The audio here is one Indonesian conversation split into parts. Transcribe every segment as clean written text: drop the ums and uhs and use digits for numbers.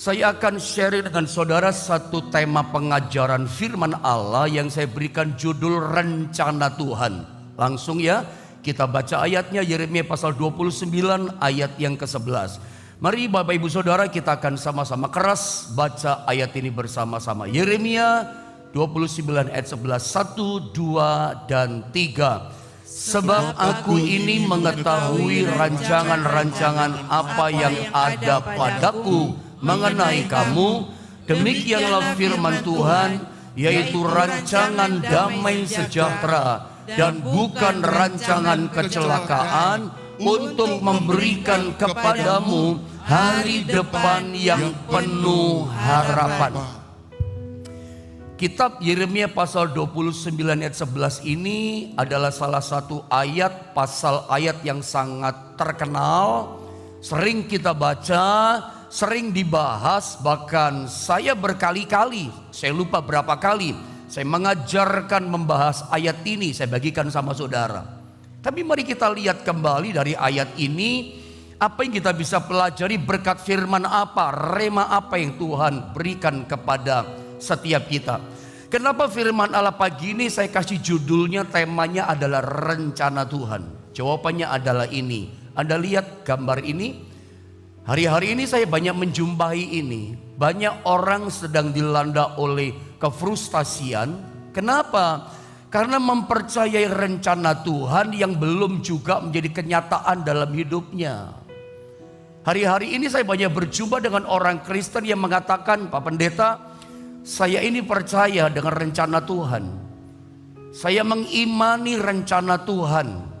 Saya akan share dengan saudara satu tema pengajaran firman Allah yang saya berikan judul Rencana Tuhan. Langsung ya, kita baca ayatnya, Yeremia pasal 29 ayat yang ke-11. Mari Bapak Ibu Saudara, kita akan sama-sama keras baca ayat ini bersama-sama. Yeremia 29 ayat 11, 1, 2, dan 3. Sebab aku ini mengetahui rancangan-rancangan apa yang ada padaku mengenai kamu, demikianlah firman Tuhan, yaitu rancangan damai sejahtera dan bukan rancangan kecelakaan, untuk memberikan kepadamu hari depan yang penuh harapan. Kitab Yeremia pasal 29 ayat 11 ini adalah salah satu ayat, pasal ayat yang sangat terkenal, sering kita baca, sering dibahas, bahkan saya berkali-kali, saya lupa berapa kali, saya mengajarkan membahas ayat ini, saya bagikan sama saudara. Tapi mari kita lihat kembali dari ayat ini, apa yang kita bisa pelajari, berkat firman apa, rema apa yang Tuhan berikan kepada setiap kita. Kenapa firman Allah pagi ini saya kasih judulnya, temanya adalah rencana Tuhan? Jawabannya adalah ini. Anda lihat gambar ini? Hari-hari ini saya banyak menjumpai ini. Banyak orang sedang dilanda oleh kefrustasian. Kenapa? Karena mempercayai rencana Tuhan yang belum juga menjadi kenyataan dalam hidupnya. Hari-hari ini saya banyak berjumpa dengan orang Kristen yang mengatakan, Pak Pendeta, saya ini percaya dengan rencana Tuhan. Saya mengimani rencana Tuhan.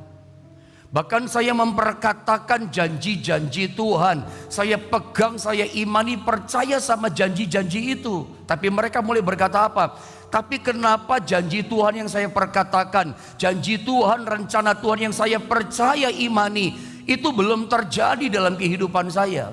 Bahkan saya memperkatakan janji-janji Tuhan. Saya pegang, saya imani, percaya sama janji-janji itu. Tapi mereka mulai berkata apa? Tapi kenapa janji Tuhan yang saya perkatakan, janji Tuhan, rencana Tuhan yang saya percaya imani, itu belum terjadi dalam kehidupan saya?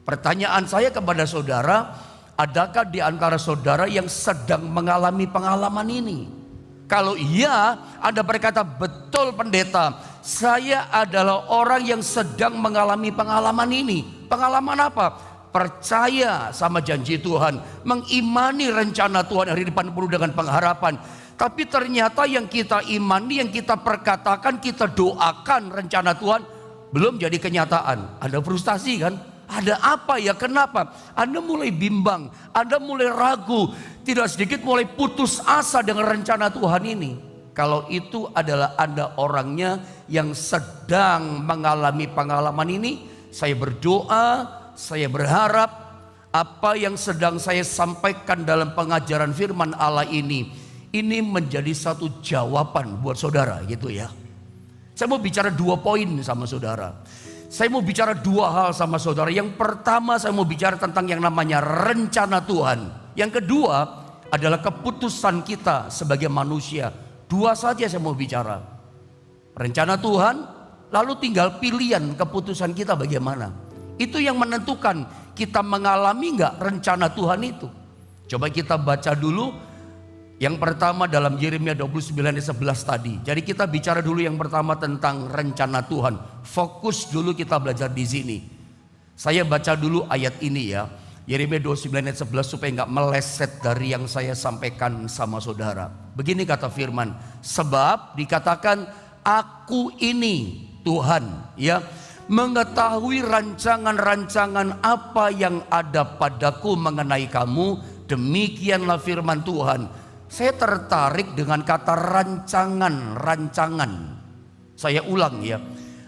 Pertanyaan saya kepada saudara, adakah di antara saudara yang sedang mengalami pengalaman ini? Kalau iya, Anda berkata, betul pendeta, saya adalah orang yang sedang mengalami pengalaman ini. Pengalaman apa? Percaya sama janji Tuhan, mengimani rencana Tuhan hari depan penuh dengan pengharapan. Tapi ternyata yang kita imani, yang kita perkatakan, kita doakan rencana Tuhan belum jadi kenyataan. Anda frustasi kan? Ada apa ya? Kenapa? Anda mulai bimbang, Anda mulai ragu, tidak sedikit mulai putus asa dengan rencana Tuhan ini. Kalau itu adalah Anda orangnya yang sedang mengalami pengalaman ini, saya berdoa, saya berharap apa yang sedang saya sampaikan dalam pengajaran firman Allah ini menjadi satu jawaban buat saudara gitu ya. Saya mau bicara 2 poin sama saudara. Saya mau bicara 2 hal sama saudara. Yang pertama, saya mau bicara tentang yang namanya rencana Tuhan. Yang kedua adalah keputusan kita sebagai manusia. 2 saja saya mau bicara. Rencana Tuhan, lalu tinggal pilihan keputusan kita bagaimana. Itu yang menentukan kita mengalami enggak rencana Tuhan itu. Coba kita baca dulu. Yang pertama dalam Yeremia 29 ayat 11 tadi. Jadi kita bicara dulu yang pertama tentang rencana Tuhan. Fokus dulu kita belajar di sini. Saya baca dulu ayat ini ya. Yeremia 29 ayat 11 supaya enggak meleset dari yang saya sampaikan sama saudara. Begini kata firman. Sebab dikatakan aku ini Tuhan ya, mengetahui rancangan-rancangan apa yang ada padaku mengenai kamu. Demikianlah firman Tuhan. Saya tertarik dengan kata rancangan. Saya ulang ya.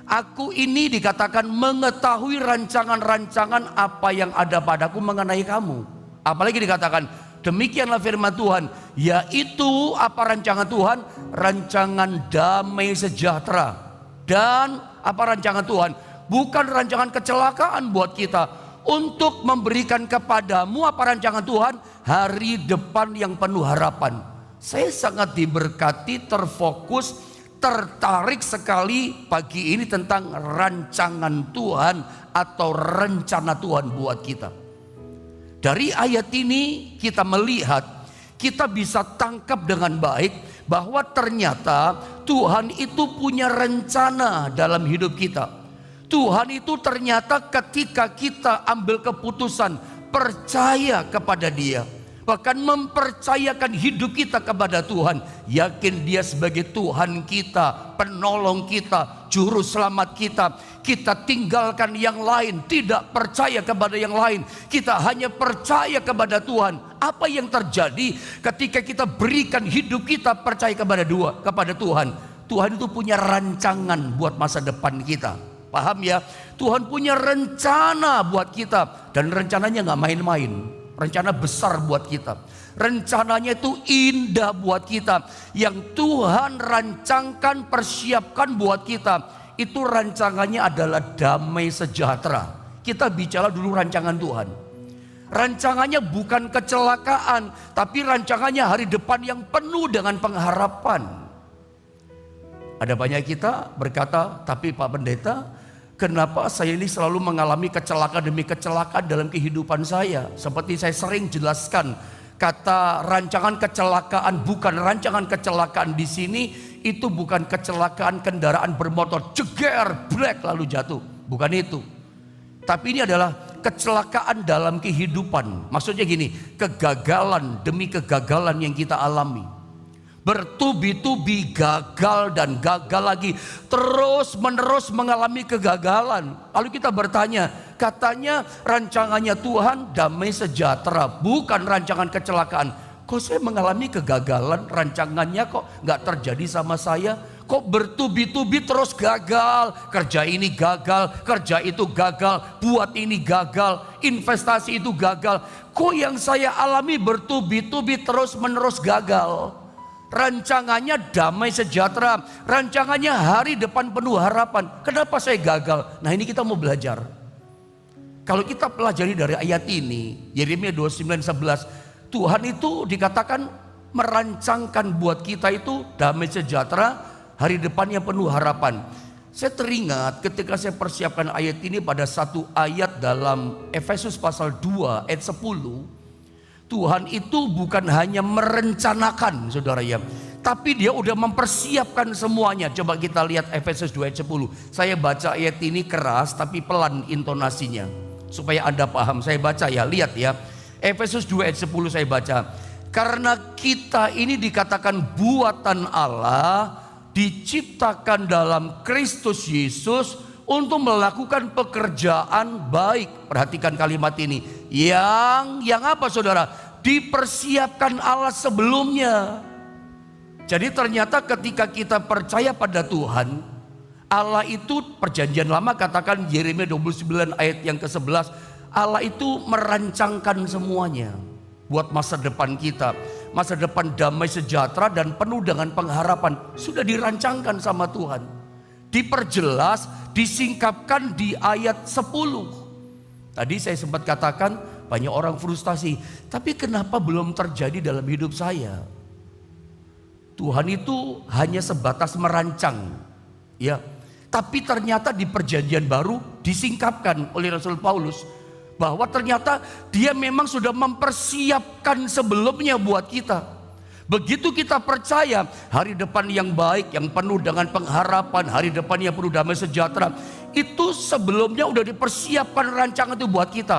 Aku ini dikatakan mengetahui rancangan-rancangan apa yang ada padaku mengenai kamu. Apalagi dikatakan demikianlah firman Tuhan. Yaitu apa rancangan Tuhan? Rancangan damai sejahtera. Dan apa rancangan Tuhan? Bukan rancangan kecelakaan buat kita. Untuk memberikan kepadamu apa rancangan Tuhan? Hari depan yang penuh harapan. Saya sangat diberkati, terfokus, tertarik sekali pagi ini tentang rancangan Tuhan atau rencana Tuhan buat kita. Dari ayat ini kita melihat, kita bisa tangkap dengan baik bahwa ternyata Tuhan itu punya rencana dalam hidup kita. Tuhan itu ternyata ketika kita ambil keputusan percaya kepada Dia, bahkan mempercayakan hidup kita kepada Tuhan, yakin Dia sebagai Tuhan kita, penolong kita, juru selamat kita, kita tinggalkan yang lain, tidak percaya kepada yang lain, kita hanya percaya kepada Tuhan. Apa yang terjadi ketika kita berikan hidup kita percaya kepada Tuhan? Tuhan itu punya rancangan buat masa depan kita. Paham ya? Tuhan punya rencana buat kita, dan rencananya gak main-main. Rencana besar buat kita. Rencananya itu indah buat kita. Yang Tuhan rancangkan, persiapkan buat kita, itu rancangannya adalah damai sejahtera. Kita bicara dulu rancangan Tuhan. Rancangannya bukan kecelakaan, tapi rancangannya hari depan yang penuh dengan pengharapan. Ada banyak kita berkata, tapi Pak Pendeta, kenapa saya ini selalu mengalami kecelakaan demi kecelakaan dalam kehidupan saya? Seperti saya sering jelaskan, kata rancangan kecelakaan bukan rancangan kecelakaan di sini, itu bukan kecelakaan kendaraan bermotor jeger, brek lalu jatuh. Bukan itu. Tapi ini adalah kecelakaan dalam kehidupan. Maksudnya gini, kegagalan demi kegagalan yang kita alami. Bertubi-tubi gagal dan gagal lagi, terus menerus mengalami kegagalan. Lalu kita bertanya, katanya rancangannya Tuhan damai sejahtera, bukan rancangan kecelakaan. Kok saya mengalami kegagalan, rancangannya kok gak terjadi sama saya? Kok bertubi-tubi terus gagal, kerja ini gagal, kerja itu gagal, buat ini gagal, investasi itu gagal. Kok yang saya alami bertubi-tubi terus menerus gagal? Rancangannya damai sejahtera, rancangannya hari depan penuh harapan. Kenapa saya gagal? Nah, ini kita mau belajar. Kalau kita pelajari dari ayat ini, Yeremia 29:11, Tuhan itu dikatakan merancangkan buat kita itu damai sejahtera, hari depan yang penuh harapan. Saya teringat ketika saya persiapkan ayat ini pada satu ayat dalam Efesus pasal 2 ayat 10. Tuhan itu bukan hanya merencanakan, saudara ya, tapi Dia udah mempersiapkan semuanya. Coba kita lihat Efesus 2 ayat 10. Saya baca ayat ini keras tapi pelan intonasinya supaya Anda paham. Saya baca ya, lihat ya. Efesus 2 ayat 10 saya baca. Karena kita ini dikatakan buatan Allah, diciptakan dalam Kristus Yesus untuk melakukan pekerjaan baik. Perhatikan kalimat ini. Yang apa saudara? Dipersiapkan Allah sebelumnya. Jadi ternyata ketika kita percaya pada Tuhan, Allah itu, perjanjian lama katakan Yeremia 29 ayat yang ke-11, Allah itu merancangkan semuanya buat masa depan kita. Masa depan damai sejahtera dan penuh dengan pengharapan. Sudah dirancangkan sama Tuhan. Diperjelas, disingkapkan di ayat 10. Tadi saya sempat katakan banyak orang frustasi. Tapi kenapa belum terjadi dalam hidup saya? Tuhan itu hanya sebatas merancang. Ya. Tapi ternyata di perjanjian baru disingkapkan oleh Rasul Paulus. Bahwa ternyata Dia memang sudah mempersiapkan sebelumnya buat kita. Begitu kita percaya hari depan yang baik, yang penuh dengan pengharapan, hari depan yang penuh damai sejahtera, itu sebelumnya udah dipersiapkan rancangan itu buat kita.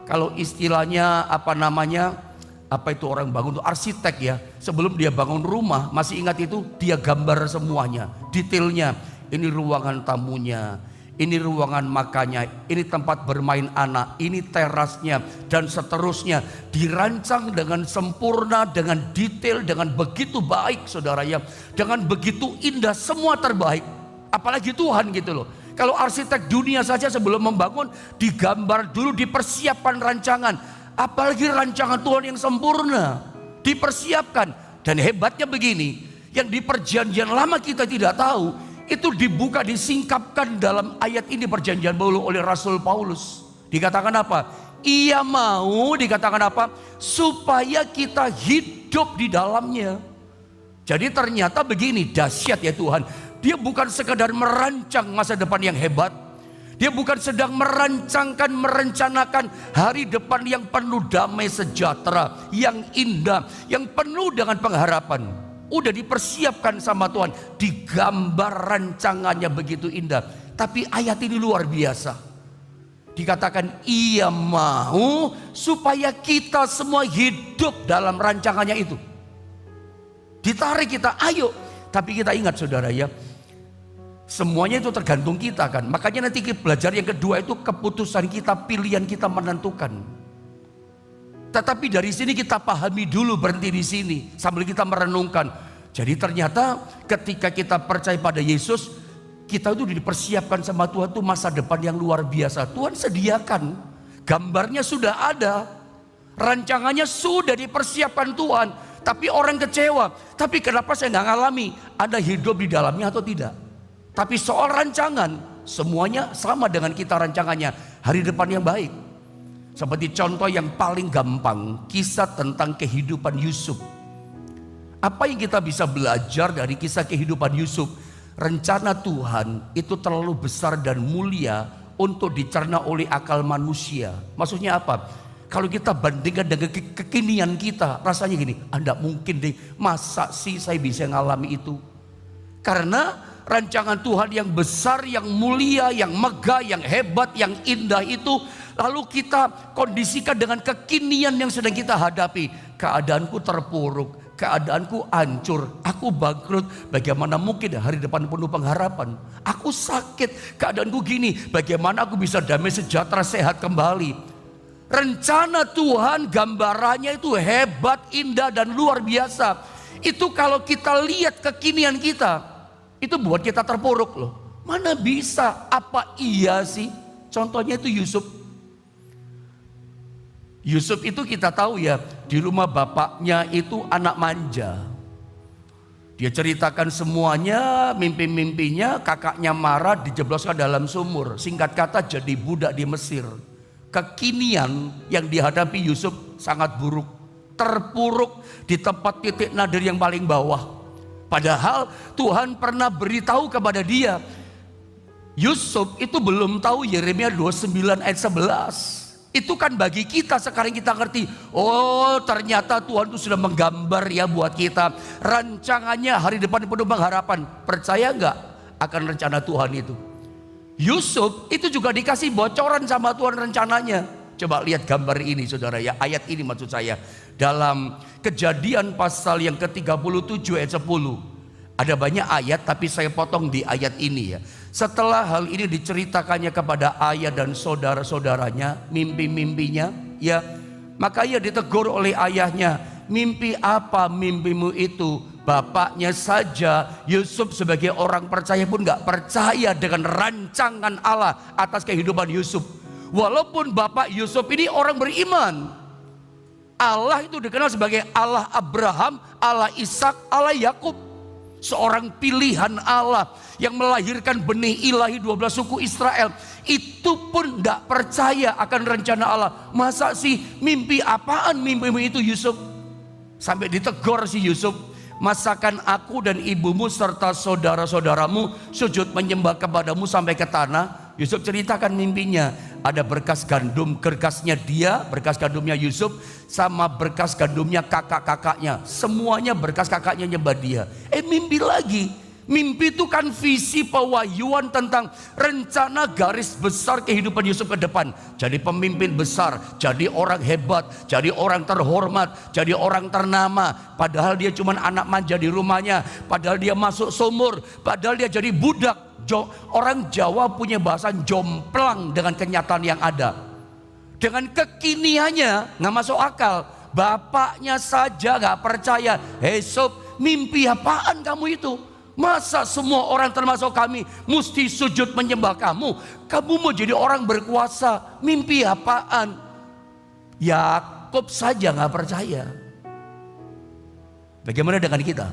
Kalau istilahnya apa itu orang bangun itu arsitek ya. Sebelum dia bangun rumah, masih ingat itu, dia gambar semuanya, detailnya. Ini ruangan tamunya, ini ruangan makannya, ini tempat bermain anak, ini terasnya, dan seterusnya. Dirancang dengan sempurna, dengan detail, dengan begitu baik saudara ya. Dengan begitu indah, semua terbaik. Apalagi Tuhan gitu loh. Kalau arsitek dunia saja sebelum membangun, digambar dulu, dipersiapkan rancangan. Apalagi rancangan Tuhan yang sempurna, dipersiapkan. Dan hebatnya begini, yang di perjanjian lama kita tidak tahu, itu dibuka, disingkapkan dalam ayat ini perjanjian baru oleh Rasul Paulus. Dikatakan apa? Ia mau, dikatakan apa? Supaya kita hidup di dalamnya. Jadi ternyata begini, dahsyat ya Tuhan. Dia bukan sekadar merancang masa depan yang hebat. Dia bukan sedang merancangkan, merencanakan hari depan yang penuh damai sejahtera, yang indah, yang penuh dengan pengharapan. Udah dipersiapkan sama Tuhan, digambar rancangannya begitu indah. Tapi ayat ini luar biasa. Dikatakan ia mau supaya kita semua hidup dalam rancangannya itu. Ditarik kita, ayo. Tapi kita ingat saudara ya, semuanya itu tergantung kita kan. Makanya nanti belajar yang kedua itu keputusan kita, pilihan kita menentukan. Tetapi dari sini kita pahami dulu, berhenti di sini sambil kita merenungkan. Jadi ternyata ketika kita percaya pada Yesus, kita itu dipersiapkan sama Tuhan itu masa depan yang luar biasa. Tuhan sediakan, gambarnya sudah ada, rancangannya sudah dipersiapkan Tuhan. Tapi orang kecewa, tapi kenapa saya nggak ngalami? Anda hidup di dalamnya atau tidak? Tapi soal rancangan, semuanya sama dengan kita rancangannya. Hari depan yang baik. Seperti contoh yang paling gampang, kisah tentang kehidupan Yusuf. Apa yang kita bisa belajar dari kisah kehidupan Yusuf? Rencana Tuhan itu terlalu besar dan mulia untuk dicerna oleh akal manusia. Maksudnya apa? Kalau kita bandingkan dengan kekinian kita, rasanya gini, Anda mungkin deh, masa sih saya bisa ngalami itu? Karena rancangan Tuhan yang besar, yang mulia, yang megah, yang hebat, yang indah itu, lalu kita kondisikan dengan kekinian yang sedang kita hadapi. Keadaanku terpuruk, keadaanku hancur, aku bangkrut, bagaimana mungkin hari depan penuh pengharapan? Aku sakit, keadaanku gini, bagaimana aku bisa damai sejahtera sehat kembali? Rencana Tuhan gambarannya itu hebat, indah dan luar biasa. Itu kalau kita lihat kekinian kita, itu buat kita terpuruk loh. Mana bisa, apa iya sih? Contohnya itu Yusuf. Yusuf itu kita tahu ya, di rumah bapaknya itu anak manja. Dia ceritakan semuanya, mimpi-mimpinya, kakaknya marah, dijebloskan dalam sumur. Singkat kata jadi budak di Mesir. Kekinian yang dihadapi Yusuf sangat buruk, terpuruk di tempat titik nadir yang paling bawah. Padahal Tuhan pernah beritahu kepada dia, Yusuf itu belum tahu Yeremia 29 ayat 11. Itu kan bagi kita sekarang kita ngerti, oh ternyata Tuhan itu sudah menggambar ya buat kita. Rancangannya hari depan penuh pengharapan. Percaya nggak akan rencana Tuhan itu? Yusuf itu juga dikasih bocoran sama Tuhan rencananya. Coba lihat gambar ini saudara ya, ayat ini maksud saya. Dalam Kejadian pasal yang ke-37 ayat 10. Ada banyak ayat tapi saya potong di ayat ini ya. Setelah hal ini diceritakannya kepada ayah dan saudara-saudaranya, mimpi-mimpinya ya, maka ia ditegur oleh ayahnya. Mimpi apa mimpimu itu? Bapaknya saja Yusuf sebagai orang percaya pun gak percaya dengan rancangan Allah atas kehidupan Yusuf. Walaupun bapak Yusuf ini orang beriman, Allah itu dikenal sebagai Allah Abraham, Allah Ishak, Allah Yakub. Seorang pilihan Allah yang melahirkan benih ilahi 12 suku Israel. Itu pun gak percaya akan rencana Allah. Masa sih mimpi apaan mimpimu itu Yusuf? Sampai ditegur si Yusuf. Masakan aku dan ibumu serta saudara-saudaramu sujud menyembah kepadamu sampai ke tanah. Yusuf ceritakan mimpinya. Ada berkas gandum, gergasnya dia, berkas gandumnya Yusuf, sama berkas gandumnya kakak-kakaknya. Semuanya berkas kakaknya nyembah dia. Mimpi lagi. Mimpi itu kan visi pewahyuan tentang rencana garis besar kehidupan Yusuf ke depan. Jadi pemimpin besar, jadi orang hebat, jadi orang terhormat, jadi orang ternama. Padahal dia cuma anak manja di rumahnya, padahal dia masuk sumur, padahal dia jadi budak. Orang Jawa punya bahasa jomplang dengan kenyataan yang ada. Dengan kekiniannya nggak masuk akal. Bapaknya saja nggak percaya. Hei Sob, mimpi apaan kamu itu? Masa semua orang termasuk kami mesti sujud menyembah kamu? Kamu mau jadi orang berkuasa, mimpi apaan? Yakub saja nggak percaya. Bagaimana dengan kita?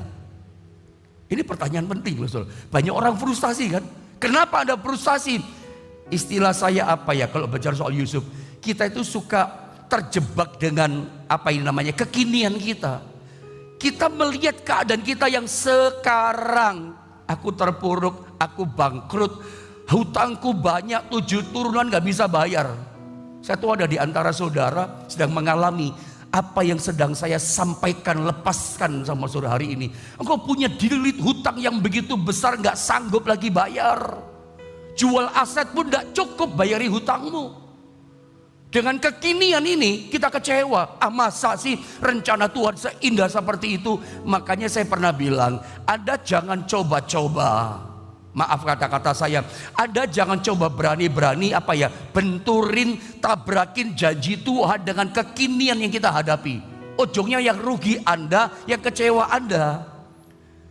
Ini pertanyaan penting, betul. Banyak orang frustasi kan? Kenapa Anda frustasi? Istilah saya apa ya kalau bicara soal Yusuf? Kita itu suka terjebak dengan apa ini namanya kekinian kita. Kita melihat keadaan kita yang sekarang. Aku terpuruk, aku bangkrut, hutangku banyak, 7 turunan gak bisa bayar. Saya tuh ada di antara saudara sedang mengalami apa yang sedang saya sampaikan, lepaskan sama saudara hari ini. Engkau punya dilit hutang yang begitu besar gak sanggup lagi bayar. jual aset pun tidak cukup bayari hutangmu. Dengan kekinian ini kita kecewa. Masa sih rencana Tuhan seindah seperti itu? Makanya saya pernah bilang, Anda jangan coba-coba. Maaf kata-kata saya, Anda jangan coba berani-berani benturin, tabrakin janji Tuhan dengan kekinian yang kita hadapi. Ujungnya yang rugi Anda, yang kecewa Anda.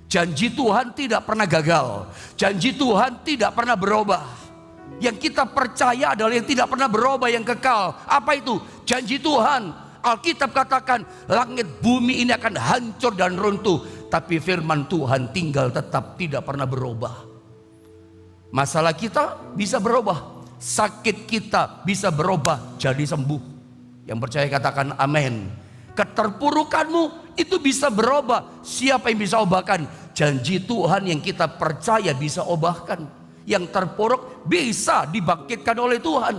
Janji Tuhan tidak pernah gagal. Janji Tuhan tidak pernah berubah. Yang kita percaya adalah yang tidak pernah berubah, yang kekal. Apa itu? Janji Tuhan. Alkitab katakan langit bumi ini akan hancur dan runtuh, tapi firman Tuhan tinggal tetap, tidak pernah berubah. Masalah kita bisa berubah, sakit kita bisa berubah jadi sembuh. Yang percaya katakan amin. Keterpurukanmu itu bisa berubah. Siapa yang bisa ubahkan? Janji Tuhan yang kita percaya bisa ubahkan. Yang terpuruk bisa dibangkitkan oleh Tuhan.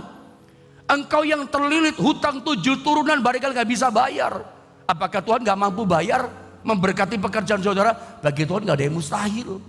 Engkau yang terlilit hutang 7 turunan barangkali gak bisa bayar. Apakah Tuhan gak mampu bayar? Memberkati pekerjaan saudara? Bagi Tuhan gak ada yang mustahil.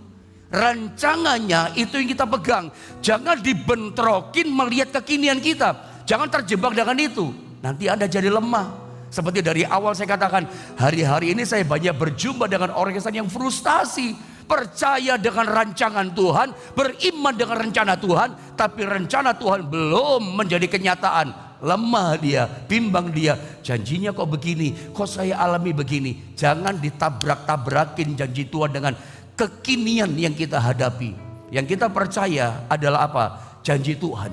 Rancangannya itu yang kita pegang. Jangan dibentrokin melihat kekinian kita. Jangan terjebak dengan itu. Nanti Anda jadi lemah. Seperti dari awal saya katakan, hari-hari ini saya banyak berjumpa dengan orang yang frustasi. Percaya dengan rancangan Tuhan, beriman dengan rencana Tuhan, tapi rencana Tuhan belum menjadi kenyataan. Lemah dia, bimbang dia. Janjinya kok begini, kok saya alami begini. Jangan ditabrak-tabrakin janji Tuhan dengan kekinian yang kita hadapi. Yang kita percaya adalah apa? Janji Tuhan.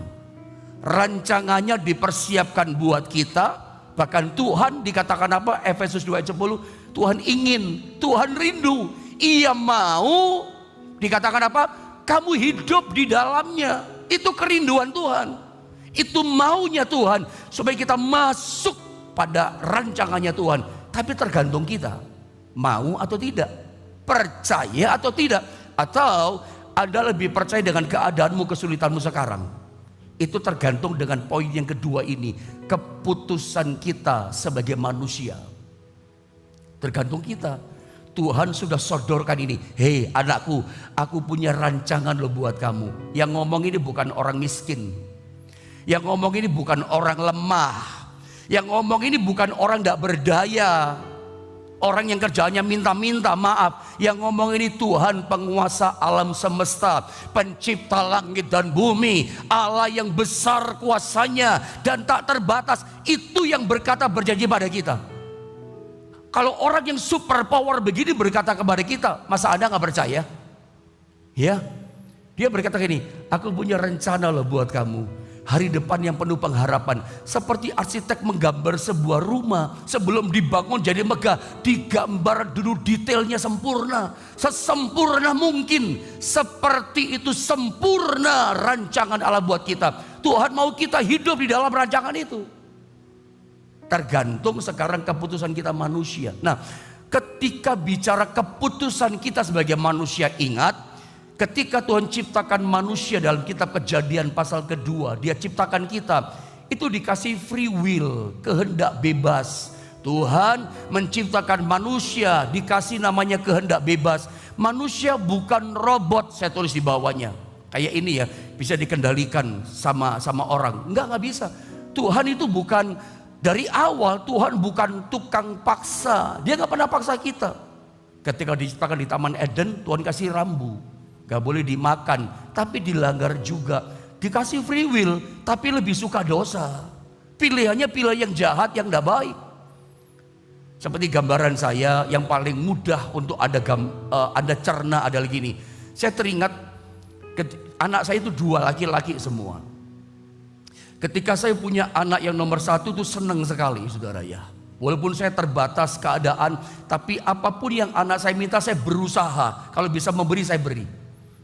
Rancangannya dipersiapkan buat kita. Bahkan Tuhan dikatakan apa? Efesus 2 ayat 10. Tuhan ingin, Tuhan rindu. Ia mau, dikatakan apa? Kamu hidup di dalamnya. Itu kerinduan Tuhan. Itu maunya Tuhan. Supaya kita masuk pada rancangannya Tuhan. Tapi tergantung kita. Mau atau tidak. Percaya atau tidak. Atau Anda lebih percaya dengan keadaanmu, kesulitanmu sekarang. Itu tergantung dengan poin yang kedua ini. Keputusan kita sebagai manusia. Tergantung kita. Tuhan sudah sodorkan ini. Hei anakku, aku punya rancangan loh buat kamu. Yang ngomong ini bukan orang miskin. Yang ngomong ini bukan orang lemah. Yang ngomong ini bukan orang tidak berdaya. Orang yang kerjanya minta-minta maaf. Yang ngomong ini Tuhan penguasa alam semesta, pencipta langit dan bumi, Allah yang besar kuasanya dan tak terbatas. Itu yang berkata, berjanji pada kita. Kalau orang yang super power begini berkata kepada kita, masa Anda gak percaya? Ya, dia berkata gini, aku punya rencana loh buat kamu. Hari depan yang penuh pengharapan. Seperti arsitek menggambar sebuah rumah, sebelum dibangun jadi megah, digambar dulu detailnya sempurna. Sesempurna mungkin. Seperti itu sempurna rancangan Allah buat kita. Tuhan mau kita hidup di dalam rancangan itu. Tergantung sekarang keputusan kita manusia. Nah, ketika bicara keputusan kita sebagai manusia, ingat, ketika Tuhan ciptakan manusia dalam kitab Kejadian pasal kedua, Dia ciptakan kita, itu dikasih free will, kehendak bebas. Tuhan menciptakan manusia, dikasih namanya kehendak bebas. Manusia bukan robot, saya tulis di bawahnya. Kayak ini ya, bisa dikendalikan sama orang. Enggak bisa. Tuhan itu bukan, dari awal Tuhan bukan tukang paksa. Dia gak pernah paksa kita. Ketika diciptakan di Taman Eden, Tuhan kasih rambu, gak boleh dimakan, tapi dilanggar juga. Dikasih free will, tapi lebih suka dosa. Pilihannya pilih yang jahat, yang gak baik. Seperti gambaran saya yang paling mudah untuk Anda cerna adalah gini. Saya teringat anak saya itu 2 laki-laki semua. Ketika saya punya anak yang nomor 1 itu senang sekali saudara ya. Walaupun saya terbatas keadaan, tapi apapun yang anak saya minta saya berusaha. Kalau bisa memberi saya beri.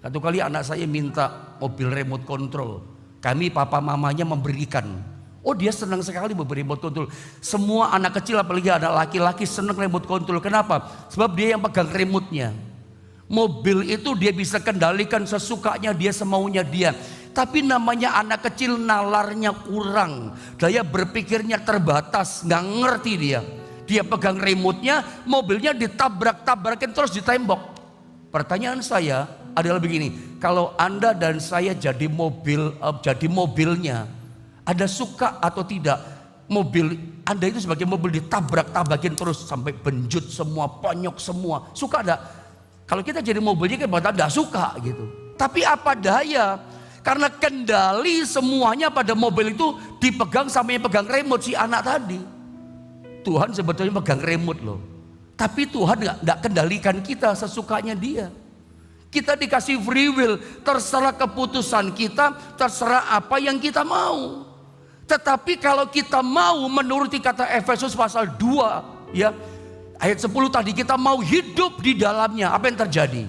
Satu kali anak saya minta mobil remote control. Kami papa mamanya memberikan. Oh dia senang sekali memberi remote control. Semua anak kecil apalagi anak laki-laki senang remote control. Kenapa? Sebab dia yang pegang remote-nya. Mobil itu dia bisa kendalikan sesukanya dia, semaunya dia. Tapi namanya anak kecil nalarnya kurang. Daya berpikirnya terbatas, gak ngerti dia. Dia pegang remote-nya, mobilnya ditabrak-tabrakin terus di tembok. Pertanyaan saya, adalah begini. Kalau Anda dan saya jadi mobilnya, Anda suka atau tidak, mobil Anda itu sebagai mobil ditabrak-tabrakin terus sampai benjut semua, ponyok semua. Suka enggak? Kalau kita jadi mobilnya kan kita enggak suka gitu. Tapi apa daya? Karena kendali semuanya pada mobil itu dipegang sama yang pegang remote, si anak tadi. Tuhan sebetulnya pegang remote loh. Tapi Tuhan enggak kendalikan kita sesukanya dia. Kita dikasih free will, terserah keputusan kita, terserah apa yang kita mau. Tetapi kalau kita mau menuruti kata Efesus pasal 2 ya, ayat 10 tadi, kita mau hidup di dalamnya, apa yang terjadi?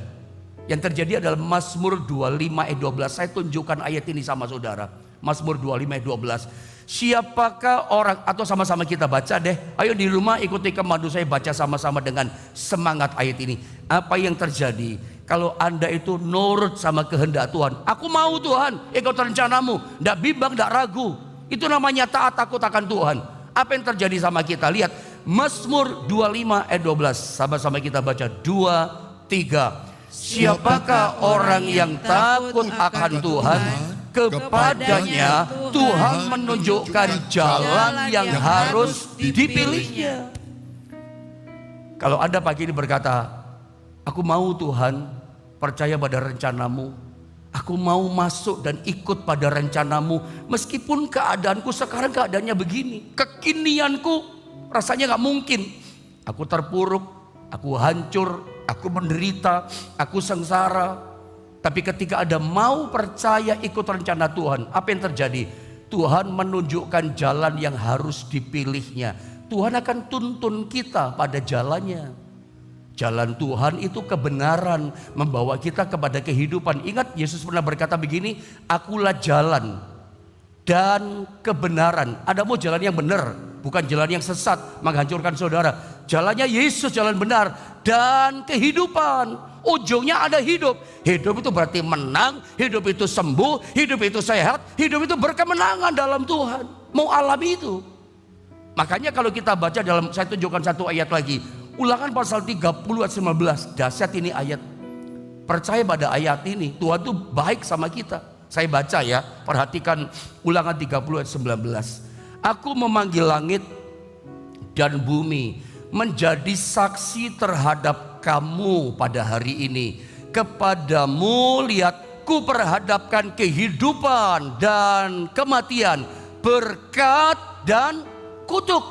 Yang terjadi adalah Mazmur 25 ayat 12. Saya tunjukkan ayat ini sama saudara. Mazmur 25 ayat 12. Siapakah orang, atau sama-sama kita baca deh. Ayo di rumah ikuti kemandu saya, baca sama-sama dengan semangat ayat ini. Apa yang terjadi kalau Anda itu nurut sama kehendak Tuhan? Aku mau Tuhan ikut rencanamu, tidak bimbang, tidak ragu. Itu namanya taat, takut akan Tuhan. Apa yang terjadi sama kita? Lihat Mazmur 25 ayat 12. Sama-sama kita baca 2, 3. Siapakah orang yang takut akan Tuhan? Kepadanya Tuhan menunjukkan jalan yang harus dipilihnya. Kalau Anda pagi ini berkata, aku mau Tuhan, percaya pada rencanamu. Aku mau masuk dan ikut pada rencanamu. Meskipun keadaanku sekarang keadaannya begini, kekinianku rasanya gak mungkin. Aku terpuruk, aku hancur, aku menderita, aku sengsara. Tapi ketika ada mau percaya ikut rencana Tuhan, apa yang terjadi? Tuhan menunjukkan jalan yang harus dipilihnya. Tuhan akan tuntun kita pada jalannya. Jalan Tuhan itu kebenaran, membawa kita kepada kehidupan. Ingat Yesus pernah berkata begini, akulah jalan dan kebenaran. Ada mau jalan yang benar, bukan jalan yang sesat menghancurkan saudara. Jalannya Yesus, jalan benar dan kehidupan. Ujungnya ada hidup. Hidup itu berarti menang, hidup itu sembuh, hidup itu sehat, hidup itu berkemenangan dalam Tuhan. Mau alami itu. Makanya kalau kita baca dalam, saya tunjukkan satu ayat lagi. Ulangan pasal 30 ayat 19. Dahsyat ini ayat. Percaya pada ayat ini, Tuhan tuh baik sama kita. Saya baca ya, perhatikan Ulangan 30 ayat 19. Aku memanggil langit dan bumi menjadi saksi terhadap kamu pada hari ini. Kepadamu lihat, ku perhadapkan kehidupan dan kematian, berkat dan kutuk.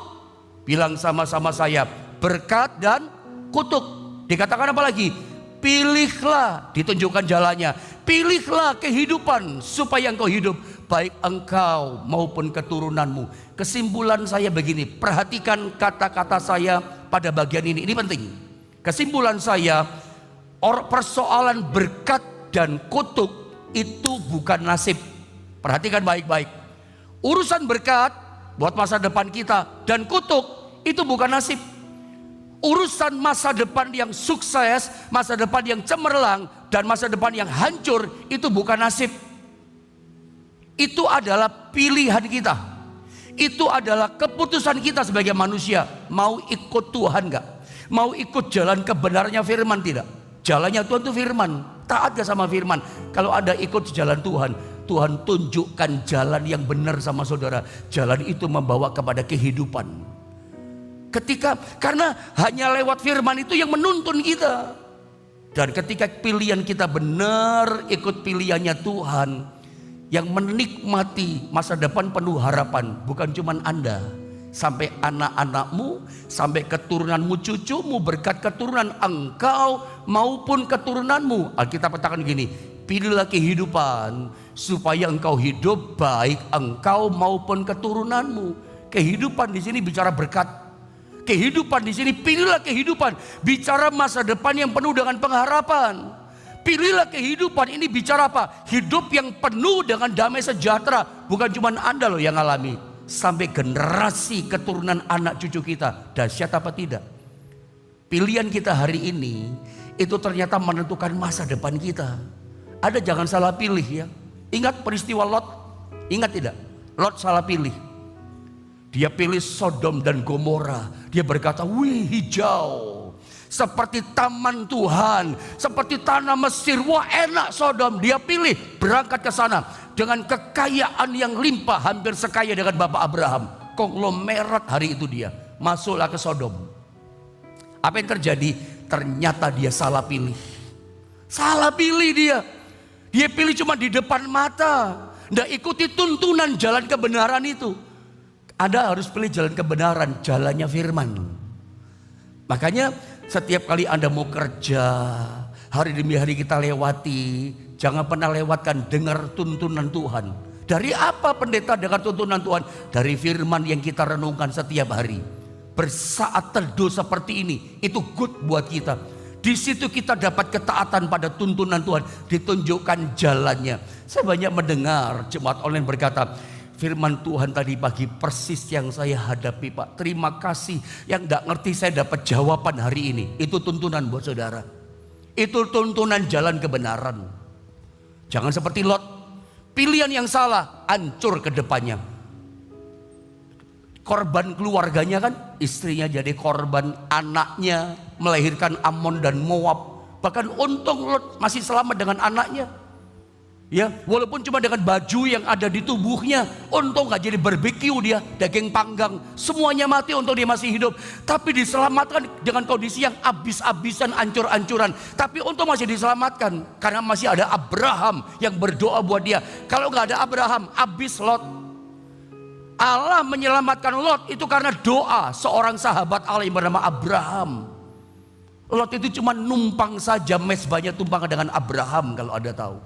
Bilang sama-sama saya, berkat dan kutuk. Dikatakan apa lagi? Pilihlah, ditunjukkan jalannya. Pilihlah kehidupan supaya engkau hidup, baik engkau maupun keturunanmu. Kesimpulan saya begini, perhatikan kata-kata saya pada bagian ini penting. Kesimpulan saya, persoalan berkat dan kutuk itu bukan nasib. Perhatikan baik-baik. Urusan berkat buat masa depan kita dan kutuk itu bukan nasib. Urusan masa depan yang sukses, masa depan yang cemerlang, dan masa depan yang hancur itu bukan nasib. Itu adalah pilihan kita. Itu adalah keputusan kita sebagai manusia. Mau ikut Tuhan gak? Mau ikut jalan kebenarannya firman tidak? Jalannya Tuhan itu firman. Taat gak sama firman? Kalau ada ikut jalan Tuhan, Tuhan tunjukkan jalan yang benar sama saudara. Jalan itu membawa kepada kehidupan. Karena hanya lewat firman itu yang menuntun kita. Dan ketika pilihan kita benar ikut pilihannya Tuhan, yang menikmati masa depan penuh harapan, bukan cuma Anda, sampai anak-anakmu, sampai keturunanmu, cucumu, berkat keturunan engkau maupun keturunanmu. Alkitab katakan gini, pilihlah kehidupan supaya engkau hidup, baik engkau maupun keturunanmu. Kehidupan di sini bicara berkat. Kehidupan di sini, pilihlah kehidupan, bicara masa depan yang penuh dengan pengharapan. Pilihlah kehidupan, ini bicara apa? Hidup yang penuh dengan damai sejahtera. Bukan cuma Anda loh yang alami, sampai generasi keturunan anak cucu kita. Dahsyat apa tidak? Pilihan kita hari ini itu ternyata menentukan masa depan kita. Ada jangan salah pilih ya. Ingat peristiwa Lot? Ingat tidak? Lot salah pilih. Dia pilih Sodom dan Gomora. Dia berkata, wih hijau. seperti taman Tuhan, seperti tanah Mesir. Wah, enak Sodom. Dia pilih berangkat ke sana dengan kekayaan yang limpah, hampir sekaya dengan Bapak Abraham. Konglomerat hari itu dia masuklah ke Sodom. Apa yang terjadi? Ternyata dia salah pilih. Salah pilih dia. Dia pilih cuma di depan mata, nggak ikuti tuntunan jalan kebenaran itu. Anda harus pilih jalan kebenaran, jalannya firman. Makanya setiap kali Anda mau kerja, hari demi hari kita lewati, jangan pernah lewatkan dengar tuntunan Tuhan. Dari apa pendeta dengar tuntunan Tuhan? Dari firman yang kita renungkan setiap hari. Bersaat teduh seperti ini, itu good buat kita. Di situ kita dapat ketaatan pada tuntunan Tuhan, ditunjukkan jalannya. Saya banyak mendengar jemaat online berkata, firman Tuhan tadi pagi persis yang saya hadapi Pak. Terima kasih, yang gak ngerti saya dapat jawaban hari ini. Itu tuntunan buat saudara. Itu tuntunan jalan kebenaran. Jangan seperti Lot. Pilihan yang salah, hancur ke depannya. Korban keluarganya kan, istrinya jadi korban, anaknya melahirkan Amon dan Moab. Bahkan untung Lot masih selamat dengan anaknya. Ya, walaupun cuma dengan baju yang ada di tubuhnya, untung gak jadi barbeque dia, daging panggang, semuanya mati untung dia masih hidup. Tapi diselamatkan dengan kondisi yang habis-habisan, ancur-ancuran. Tapi untung masih diselamatkan karena masih ada Abraham yang berdoa buat dia. Kalau gak ada Abraham, habis Lot. Allah menyelamatkan Lot itu karena doa seorang sahabat Allah yang bernama Abraham. Lot itu cuma numpang saja, mezbahnya tumpang dengan Abraham kalau Anda tahu.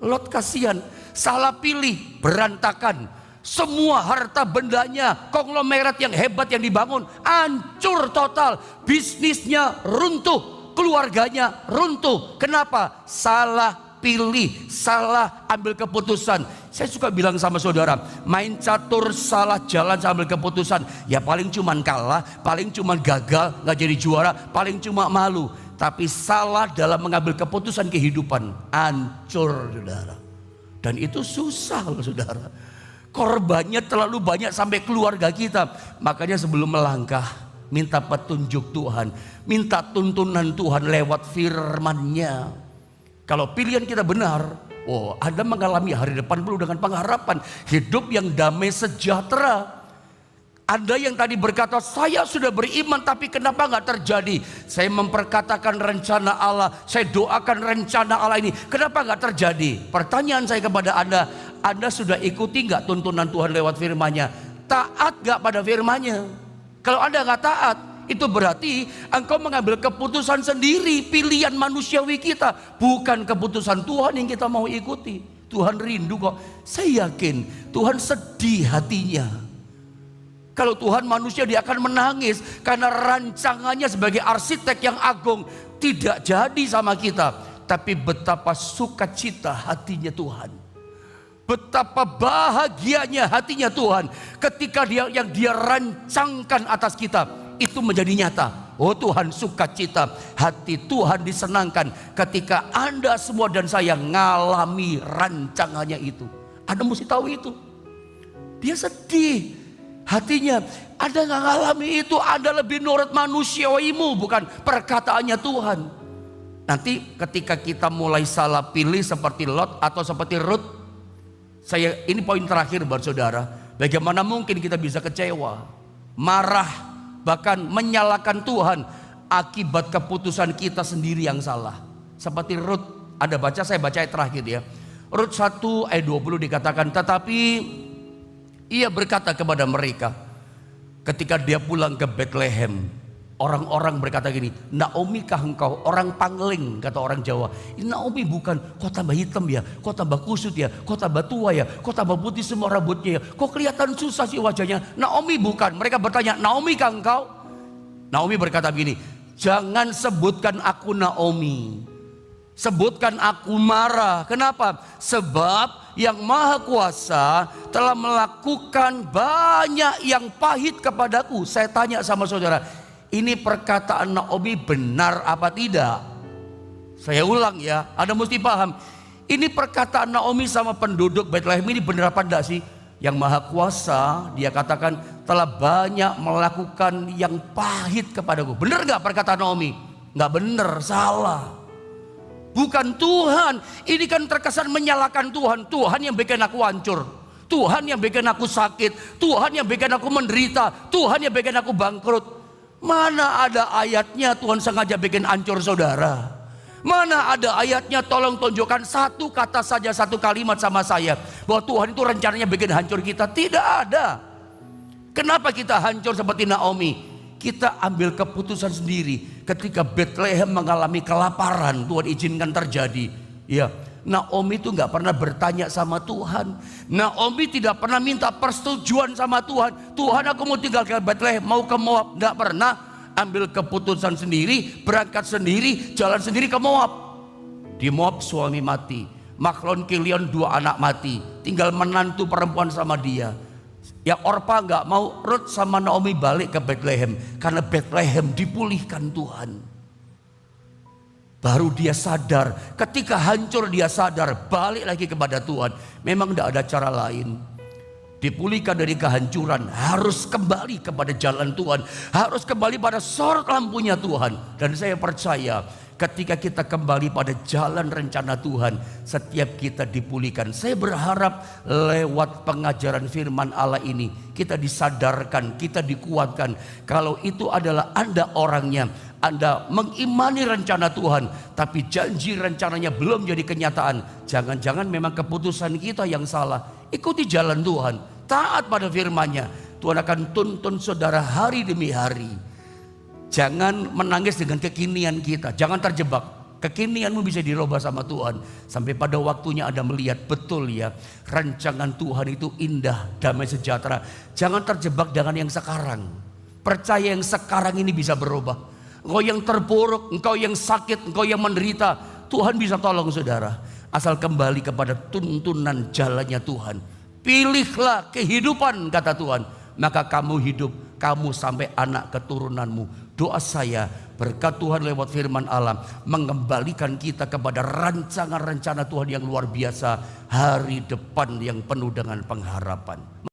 Lot kasihan, salah pilih, berantakan. Semua harta bendanya, konglomerat yang hebat yang dibangun, hancur total. Bisnisnya runtuh, keluarganya runtuh. Kenapa? Salah pilih, salah ambil keputusan. Saya suka bilang sama saudara, main catur salah jalan sambil keputusan, ya paling cuman kalah, paling cuman gagal, gak jadi juara, paling cuma malu. Tapi salah dalam mengambil keputusan kehidupan, hancur saudara. Dan itu susah loh saudara. Korbannya terlalu banyak sampai keluarga kita. Makanya sebelum melangkah, minta petunjuk Tuhan, minta tuntunan Tuhan lewat firman-Nya. Kalau pilihan kita benar, oh, Anda mengalami hari depan penuh dengan pengharapan, hidup yang damai sejahtera. Anda yang tadi berkata, saya sudah beriman tapi kenapa gak terjadi? Saya memperkatakan rencana Allah, saya doakan rencana Allah ini, kenapa gak terjadi? Pertanyaan saya kepada Anda sudah ikuti gak tuntunan Tuhan lewat firman-Nya? Taat gak pada firman-Nya? Kalau Anda gak taat, itu berarti engkau mengambil keputusan sendiri, pilihan manusiawi kita, bukan keputusan Tuhan yang kita mau ikuti. Tuhan rindu kok. Saya yakin Tuhan sedih hatinya. Kalau Tuhan manusia dia akan menangis karena rancangannya sebagai arsitek yang agung tidak jadi sama kita. Tapi betapa sukacita hatinya Tuhan. Betapa bahagianya hatinya Tuhan ketika yang dia rancangkan atas kita itu menjadi nyata. Oh, Tuhan sukacita, hati Tuhan disenangkan ketika Anda semua dan saya ngalami rancangannya itu. Anda mesti tahu itu. Dia sedih hatinya. Anda gak ngalami itu, Anda lebih nurut manusiawimu, bukan perkataannya Tuhan. Nanti ketika kita mulai salah pilih seperti Lot atau seperti Ruth, ini poin terakhir buat saudara. Bagaimana mungkin kita bisa kecewa, marah, bahkan menyalahkan Tuhan akibat keputusan kita sendiri yang salah. Seperti Ruth, Anda baca, saya baca ayat terakhir ya. Ruth 1 ayat 20 dikatakan, tetapi ia berkata kepada mereka ketika dia pulang ke Bethlehem, orang-orang berkata gini, Naomi kah engkau? Orang pangling kata orang Jawa. Naomi bukan, kok tambah hitam ya, kok tambah kusut ya, kok tambah tua ya, kok tambah putih semua rambutnya ya, kok kelihatan susah sih wajahnya. Naomi bukan. Mereka bertanya, Naomi kah engkau? Naomi berkata begini, jangan sebutkan aku Naomi, sebutkan aku Mara. Kenapa? Sebab yang Maha Kuasa telah melakukan banyak yang pahit kepadaku. Saya tanya sama saudara, ini perkataan Naomi benar apa tidak? Saya ulang ya, Anda mesti paham. Ini perkataan Naomi sama penduduk Bethlehem ini benar apa tidak sih? Yang Maha Kuasa dia katakan telah banyak melakukan yang pahit kepadaku. Benar gak perkataan Naomi? Nggak bener, salah. Bukan Tuhan. Ini kan terkesan menyalahkan Tuhan. Tuhan yang bikin aku hancur. Tuhan yang bikin aku sakit. Tuhan yang bikin aku menderita. Tuhan yang bikin aku bangkrut. Mana ada ayatnya Tuhan sengaja bikin hancur saudara? Mana ada ayatnya? Tolong tunjukkan satu kata saja, satu kalimat sama saya, bahwa Tuhan itu rencananya bikin hancur kita. Tidak ada. Kenapa kita hancur seperti Naomi? Kita ambil keputusan sendiri. Ketika Bethlehem mengalami kelaparan, Tuhan izinkan terjadi. Ya, Naomi itu nggak pernah bertanya sama Tuhan. Naomi tidak pernah minta persetujuan sama Tuhan. Tuhan, aku mau tinggal ke Bethlehem, mau ke Moab. Nggak pernah. Ambil keputusan sendiri, berangkat sendiri, jalan sendiri ke Moab. Di Moab suami mati, Mahlon Kilion 2 anak mati, tinggal menantu perempuan sama dia. Ya, Orpa nggak mau, Ruth sama Naomi balik ke Bethlehem karena Bethlehem dipulihkan Tuhan. Baru dia sadar, ketika hancur dia sadar, balik lagi kepada Tuhan. Memang tidak ada cara lain. Dipulihkan dari kehancuran, harus kembali kepada jalan Tuhan, harus kembali pada sorot lampunya Tuhan. Dan saya percaya, ketika kita kembali pada jalan rencana Tuhan, setiap kita dipulihkan. Saya berharap lewat pengajaran firman Allah ini, kita disadarkan, kita dikuatkan. Kalau itu adalah Anda orangnya, Anda mengimani rencana Tuhan, tapi janji rencananya belum jadi kenyataan. Jangan-jangan memang keputusan kita yang salah. Ikuti jalan Tuhan, taat pada firman-Nya. Tuhan akan tuntun saudara hari demi hari. Jangan menangis dengan kekinian kita. Jangan terjebak. Kekinianmu bisa dirubah sama Tuhan. Sampai pada waktunya Anda melihat betul ya, rancangan Tuhan itu indah, damai sejahtera. Jangan terjebak dengan yang sekarang. Percaya yang sekarang ini bisa berubah. Engkau yang terpuruk, engkau yang sakit, engkau yang menderita, Tuhan bisa tolong saudara. Asal kembali kepada tuntunan jalannya Tuhan. Pilihlah kehidupan, kata Tuhan, maka kamu hidup, kamu sampai anak keturunanmu. Doa saya, berkat Tuhan lewat firman Allah mengembalikan kita kepada rancangan rencana Tuhan yang luar biasa, hari depan yang penuh dengan pengharapan.